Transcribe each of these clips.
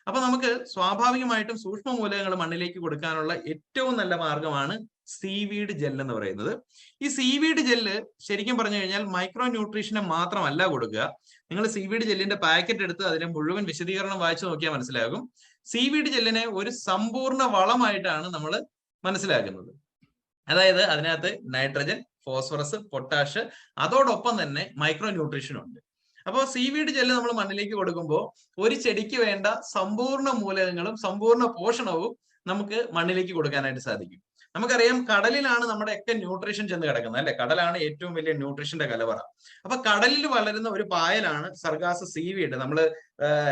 അപ്പൊ നമുക്ക് സ്വാഭാവികമായിട്ടും സൂക്ഷ്മ മൂലകങ്ങൾ മണ്ണിലേക്ക് കൊടുക്കാനുള്ള ഏറ്റവും നല്ല മാർഗമാണ് സീവീഡ് ജെൽ എന്ന് പറയുന്നത്. ഈ സീവീഡ് ജെല്ല് ശരിക്കും പറഞ്ഞു കഴിഞ്ഞാൽ മൈക്രോ ന്യൂട്രീഷനെ മാത്രമല്ല കൊടുക്കുക. നിങ്ങൾ സീവീഡ് ജെല്ലിന്റെ പാക്കറ്റ് എടുത്ത് അതിന്റെ മുഴുവൻ വിശദീകരണം വായിച്ചു നോക്കിയാൽ മനസ്സിലാകും. സീവീഡ് ജെല്ലിനെ ഒരു സമ്പൂർണ്ണ വളമായിട്ടാണ് നമ്മൾ മനസ്സിലാക്കുന്നത്. അതായത് അതിനകത്ത് നൈട്രജൻ, ഫോസ്ഫറസ്, പൊട്ടാഷ്, അതോടൊപ്പം തന്നെ മൈക്രോ ന്യൂട്രീഷൻ ഉണ്ട്. അപ്പോൾ സീവീഡ് ജെല്ല് നമ്മൾ മണ്ണിലേക്ക് കൊടുക്കുമ്പോൾ ഒരു ചെടിക്ക് വേണ്ട സമ്പൂർണ്ണ മൂലകങ്ങളും സമ്പൂർണ്ണ പോഷണവും നമുക്ക് മണ്ണിലേക്ക് കൊടുക്കാനായിട്ട് സാധിക്കും. നമുക്കറിയാം കടലിലാണ് നമ്മുടെ ഒക്കെ ന്യൂട്രീഷൻ ചെന്ന് കിടക്കുന്നത് അല്ലെ. കടലാണ് ഏറ്റവും വലിയ ന്യൂട്രീഷന്റെ കലവറ. അപ്പൊ കടലിൽ വളരുന്ന ഒരു പായലാണ് സർഗാസ് സീവീഡ്. നമ്മൾ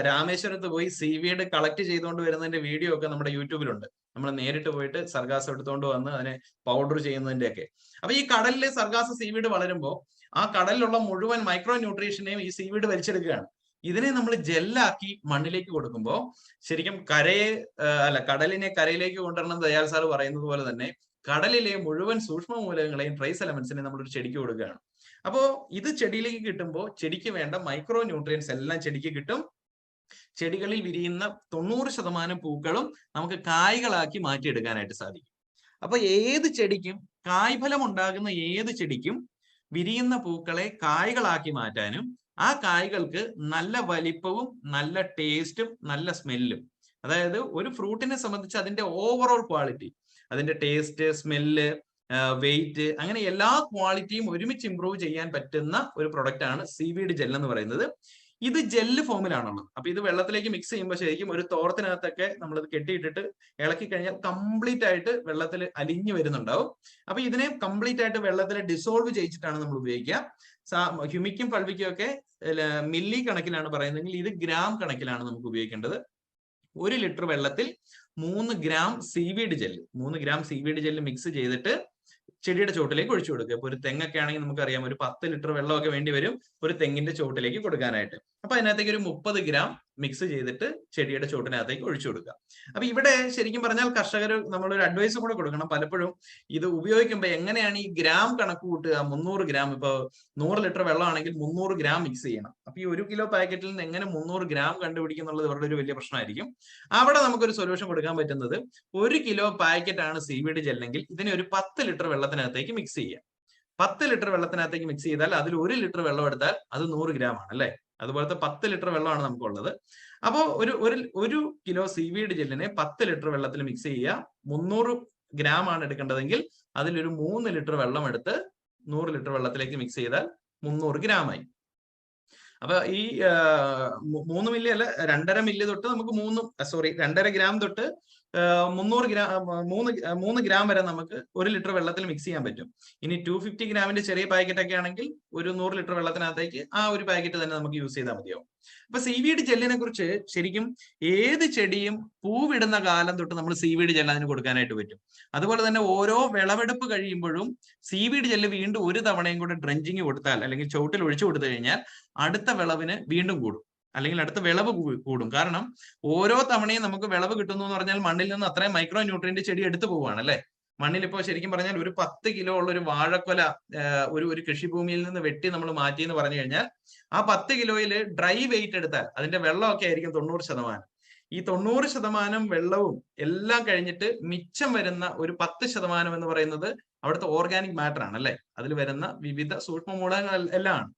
രാമേശ്വരത്ത് പോയി സീവീഡ് കളക്ട് ചെയ്തുകൊണ്ട് വരുന്നതിന്റെ വീഡിയോ ഒക്കെ നമ്മുടെ യൂട്യൂബിലുണ്ട്. നമ്മൾ നേരിട്ട് പോയിട്ട് സർഗാസ് എടുത്തുകൊണ്ട് വന്ന് അതിനെ പൗഡർ ചെയ്യുന്നതിന്റെ ഒക്കെ. അപ്പൊ ഈ കടലിൽ സർഗാസ് സീവീഡ് വളരുമ്പോൾ ആ കടലിലുള്ള മുഴുവൻ മൈക്രോ ന്യൂട്രീഷനെയും ഈ സീവീഡ് വലിച്ചെടുക്കുകയാണ്. ഇതിനെ നമ്മൾ ജെല്ലാക്കി മണ്ണിലേക്ക് കൊടുക്കുമ്പോൾ ശരിക്കും കടലിനെ കരയിലേക്ക് കൊണ്ടുവരണം ദയാൽ സാർ പറയുന്നത് പോലെ തന്നെ കടലിലെ മുഴുവൻ സൂക്ഷ്മ മൂലകങ്ങളെയും ട്രേസ് എലമെന്റ്സിനെ നമ്മളൊരു ചെടിക്ക് കൊടുക്കുകയാണ്. അപ്പോ ഇത് ചെടിയിലേക്ക് കിട്ടുമ്പോൾ ചെടിക്ക് വേണ്ട മൈക്രോ ന്യൂട്രിയൻസ് എല്ലാം ചെടിക്ക് കിട്ടും. ചെടികളിൽ വിരിയുന്ന 90% പൂക്കളും നമുക്ക് കായ്കളാക്കി മാറ്റിയെടുക്കാനായിട്ട് സാധിക്കും. അപ്പൊ ഏത് ചെടിക്കും കായ്ഫലം ഉണ്ടാകുന്ന ഏത് ചെടിക്കും വിരിയുന്ന പൂക്കളെ കായ്കളാക്കി മാറ്റാനും ആ കായ്കൾക്ക് നല്ല വലിപ്പവും നല്ല ടേസ്റ്റും നല്ല സ്മെല്ലും, അതായത് ഒരു ഫ്രൂട്ടിനെ സംബന്ധിച്ച് അതിന്റെ ഓവറോൾ ക്വാളിറ്റി, അതിന്റെ ടേസ്റ്റ്, സ്മെല്ല്, വെയിറ്റ്, അങ്ങനെ എല്ലാ ക്വാളിറ്റിയും ഒരുമിച്ച് ഇംപ്രൂവ് ചെയ്യാൻ പറ്റുന്ന ഒരു പ്രൊഡക്റ്റ് ആണ് സീവീഡ് ജെൽ എന്ന് പറയുന്നത്. ഇത് ജെല്ല് ഫോമിലാണുള്ളത്. അപ്പൊ ഇത് വെള്ളത്തിലേക്ക് മിക്സ് ചെയ്യുമ്പോൾ ശരിക്കും ഒരു തോർത്തിനകത്തൊക്കെ നമ്മളിത് കെട്ടിയിട്ടിട്ട് ഇളക്കി കഴിഞ്ഞാൽ കംപ്ലീറ്റ് ആയിട്ട് വെള്ളത്തിൽ അലിഞ്ഞു വരുന്നുണ്ടാവും. അപ്പൊ ഇതിനെ കംപ്ലീറ്റ് ആയിട്ട് വെള്ളത്തിൽ ഡിസോൾവ് ചെയ്യിച്ചിട്ടാണ് നമ്മൾ ഉപയോഗിക്കുക. ഹ്യൂമിക്കും പൾവിക്കും ഒക്കെ മില്ലി കണക്കിലാണ് പറയുന്നതെങ്കിൽ ഇത് ഗ്രാം കണക്കിലാണ് നമുക്ക് ഉപയോഗിക്കേണ്ടത്. 1 ലിറ്റർ വെള്ളത്തിൽ 3 ഗ്രാം സീവീഡ് ജെല്ല് മിക്സ് ചെയ്തിട്ട് ചെടിയുടെ ചോട്ടിലേക്ക് ഒഴിച്ചു കൊടുക്കുക. ഇപ്പൊ ഒരു തെങ്ങൊക്കെ ആണെങ്കിൽ നമുക്കറിയാം ഒരു 10 ലിറ്റർ വെള്ളമൊക്കെ വേണ്ടി വരും ഒരു തെങ്ങിന്റെ ചോട്ടിലേക്ക് കൊടുക്കാനായിട്ട്. അപ്പൊ അതിനകത്തേക്ക് ഒരു 30 ഗ്രാം മിക്സ് ചെയ്തിട്ട് ചെടിയുടെ ചോട്ടിനകത്തേക്ക് ഒഴിച്ചു കൊടുക്കുക. അപ്പൊ ഇവിടെ ശരിക്കും പറഞ്ഞാൽ കർഷകർ നമ്മളൊരു അഡ്വൈസ് കൂടെ കൊടുക്കണം. പലപ്പോഴും ഇത് ഉപയോഗിക്കുമ്പോൾ എങ്ങനെയാണ് ഈ ഗ്രാം കണക്ക് കൂട്ടുക? 300 ഗ്രാം, ഇപ്പൊ 100 ലിറ്റർ വെള്ളമാണെങ്കിൽ 300 ഗ്രാം മിക്സ് ചെയ്യണം. അപ്പൊ ഈ 1 കിലോ പാക്കറ്റിൽ നിന്ന് എങ്ങനെ 300 ഗ്രാം കണ്ടുപിടിക്കുന്നുള്ളത് ഇവരുടെ ഒരു വലിയ പ്രശ്നമായിരിക്കും. അവിടെ നമുക്കൊരു സൊല്യൂഷൻ കൊടുക്കാൻ പറ്റുന്നത് 1 കിലോ പാക്കറ്റ് ആണ് സീവീഡ് ജെല്ലെങ്കിൽ ഇതിനെ ഒരു 10 ലിറ്റർ വെള്ളത്തിനകത്തേക്ക് മിക്സ് ചെയ്യാം. 10 ലിറ്റർ വെള്ളത്തിനകത്തേക്ക് മിക്സ് ചെയ്താൽ അതിൽ 1 ലിറ്റർ വെള്ളം എടുത്താൽ അത് 100 ഗ്രാം ആണ് അല്ലെ. അതുപോലത്തെ 10 ലിറ്റർ വെള്ളമാണ് നമുക്കുള്ളത്. അപ്പോൾ ഒരു കിലോ സീവീഡ് ജെല്ലിനെ 10 ലിറ്റർ വെള്ളത്തിൽ മിക്സ് ചെയ്യുക. 300 ഗ്രാം ആണ് എടുക്കേണ്ടതെങ്കിൽ അതിലൊരു 3 ലിറ്റർ വെള്ളം എടുത്ത് 100 ലിറ്റർ വെള്ളത്തിലേക്ക് മിക്സ് ചെയ്താൽ 300 ഗ്രാമായി. അപ്പൊ ഈ 3 മില്ലി അല്ല 2.5 മില്ലി തൊട്ട് നമുക്ക് 2.5 ഗ്രാം തൊട്ട് 3 ഗ്രാം വരെ നമുക്ക് 1 ലിറ്റർ വെള്ളത്തിൽ മിക്സ് ചെയ്യാൻ പറ്റും. ഇനി 250 ഗ്രാമിന്റെ ചെറിയ പാക്കറ്റ് ഒക്കെ ആണെങ്കിൽ ഒരു 100 ലിറ്റർ വെള്ളത്തിനകത്തേക്ക് ആ ഒരു പാക്കറ്റ് തന്നെ നമുക്ക് യൂസ് ചെയ്താൽ മതിയാവും. അപ്പൊ സീവീഡ് ജെല്ലിനെ കുറിച്ച് ശരിക്കും ഏത് ചെടിയും പൂവിടുന്ന കാലം തൊട്ട് നമ്മൾ സീവീഡ് ജെല്ല് അതിന് കൊടുക്കാനായിട്ട് പറ്റും. അതുപോലെ തന്നെ ഓരോ വിളവെടുപ്പ് കഴിയുമ്പോഴും സീവീഡ് ജെല്ല് വീണ്ടും ഒരു തവണയും കൂടെ ഡ്രഞ്ചിങ് കൊടുത്താൽ അല്ലെങ്കിൽ ചുവട്ടിൽ ഒഴിച്ചു കൊടുത്തു കഴിഞ്ഞാൽ അടുത്ത വിളവിന് വീണ്ടും കൂടും, അല്ലെങ്കിൽ അടുത്ത വിളവ് കൂടും. കാരണം ഓരോ തവണയും നമുക്ക് വിളവ് കിട്ടുന്നു എന്ന് പറഞ്ഞാൽ മണ്ണിൽ നിന്ന് അത്രയും മൈക്രോ ന്യൂട്രിയന്റ് ചെടി എടുത്തു പോവുകയാണ് അല്ലെ. മണ്ണിൽ ഇപ്പോൾ ശരിക്കും പറഞ്ഞാൽ ഒരു 10 കിലോ ഉള്ള ഒരു വാഴക്കൊല ഒരു കൃഷിഭൂമിയിൽ നിന്ന് വെട്ടി നമ്മൾ മാറ്റി എന്ന് പറഞ്ഞു കഴിഞ്ഞാൽ ആ 10 കിലോയിൽ ഡ്രൈ വെയിറ്റ് എടുത്താൽ അതിന്റെ വെള്ളമൊക്കെ ആയിരിക്കും 90%. ഈ 90% വെള്ളവും എല്ലാം കഴിഞ്ഞിട്ട് മിച്ചം വരുന്ന ഒരു 10% എന്ന് പറയുന്നത് അവിടുത്തെ ഓർഗാനിക് മാറ്റർ ആണ് അല്ലെ. അതിൽ വരുന്ന വിവിധ സൂക്ഷ്മ മൂലകങ്ങൾ എല്ലാം ആണ്.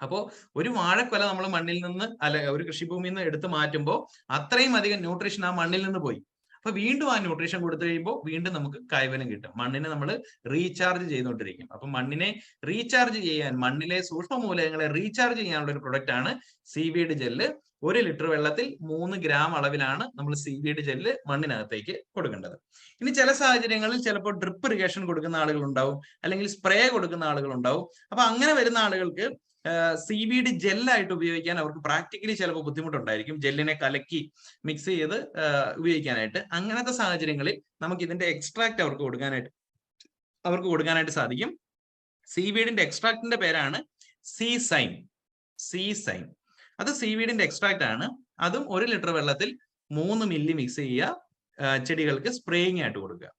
അപ്പോ ഒരു വാഴക്കൊല നമ്മൾ മണ്ണിൽ നിന്ന് ഒരു കൃഷിഭൂമിയിൽ നിന്ന് എടുത്ത് മാറ്റുമ്പോൾ അത്രയും അധികം ന്യൂട്രീഷൻ ആ മണ്ണിൽ നിന്ന് പോയി. അപ്പൊ വീണ്ടും ആ ന്യൂട്രീഷൻ കൊടുത്തു കഴിയുമ്പോൾ വീണ്ടും നമുക്ക് കായ്ഫലം കിട്ടും. മണ്ണിനെ നമ്മൾ റീചാർജ് ചെയ്തുകൊണ്ടിരിക്കും. അപ്പൊ മണ്ണിനെ റീചാർജ് ചെയ്യാൻ, മണ്ണിലെ സൂക്ഷ്മ മൂലകങ്ങളെ റീചാർജ് ചെയ്യാനുള്ള ഒരു പ്രൊഡക്റ്റ് ആണ് സീവീഡ് ജെല്ല്. 1 ലിറ്റർ വെള്ളത്തിൽ 3 ഗ്രാം അളവിലാണ് നമ്മൾ സീവീഡ് ജെല്ല് മണ്ണിനകത്തേക്ക് കൊടുക്കേണ്ടത്. ഇനി ചില സാഹചര്യങ്ങളിൽ ചിലപ്പോൾ ഡ്രിപ്പ് ഇറിഗേഷൻ കൊടുക്കുന്ന ആളുകൾ ഉണ്ടാവും, അല്ലെങ്കിൽ സ്പ്രേ കൊടുക്കുന്ന ആളുകൾ ഉണ്ടാവും. അപ്പൊ അങ്ങനെ വരുന്ന ആളുകൾക്ക് സീവീഡ് ജെല്ലായിട്ട് ഉപയോഗിക്കാൻ അവർക്ക് പ്രാക്ടിക്കലി ചിലപ്പോൾ ബുദ്ധിമുട്ടുണ്ടായിരിക്കും, ജെല്ലിനെ കലക്കി മിക്സ് ചെയ്ത് ഉപയോഗിക്കാനായിട്ട്. അങ്ങനത്തെ സാഹചര്യങ്ങളിൽ നമുക്ക് ഇതിന്റെ എക്സ്ട്രാക്ട് അവർക്ക് കൊടുക്കാനായിട്ട് സാധിക്കും. സീവീഡിന്റെ എക്സ്ട്രാക്ടിന്റെ പേരാണ് സീസൈൻ. അത് സീവീഡിന്റെ എക്സ്ട്രാക്ട് ആണ്. അതും 1 ലിറ്റർ വെള്ളത്തിൽ 3 മില്ലി മിക്സ് ചെയ്യുക, ചെടികൾക്ക് സ്പ്രേയിങ് ആയിട്ട് കൊടുക്കുക.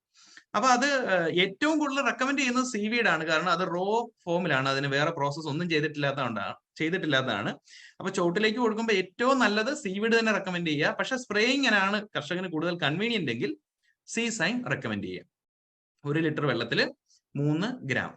അപ്പൊ അത് ഏറ്റവും കൂടുതൽ റെക്കമെൻഡ് ചെയ്യുന്നത് സീവീഡ് ആണ്. കാരണം അത് റോ ഫോമിലാണ്, അതിന് വേറെ പ്രോസസ്സ് ഒന്നും ചെയ്തിട്ടില്ലാത്തതാണ്. അപ്പൊ ചോട്ടിലേക്ക് കൊടുക്കുമ്പോൾ ഏറ്റവും നല്ലത് സീവീഡ് തന്നെ റെക്കമെൻഡ് ചെയ്യുക. പക്ഷെ സ്പ്രേയിങ്ങിനാണ് കർഷകന് കൂടുതൽ കൺവീനിയന്റ് എങ്കിൽ സീസൈം റെക്കമെൻഡ് ചെയ്യുക. 1 ലിറ്റർ വെള്ളത്തിൽ 3 ഗ്രാം.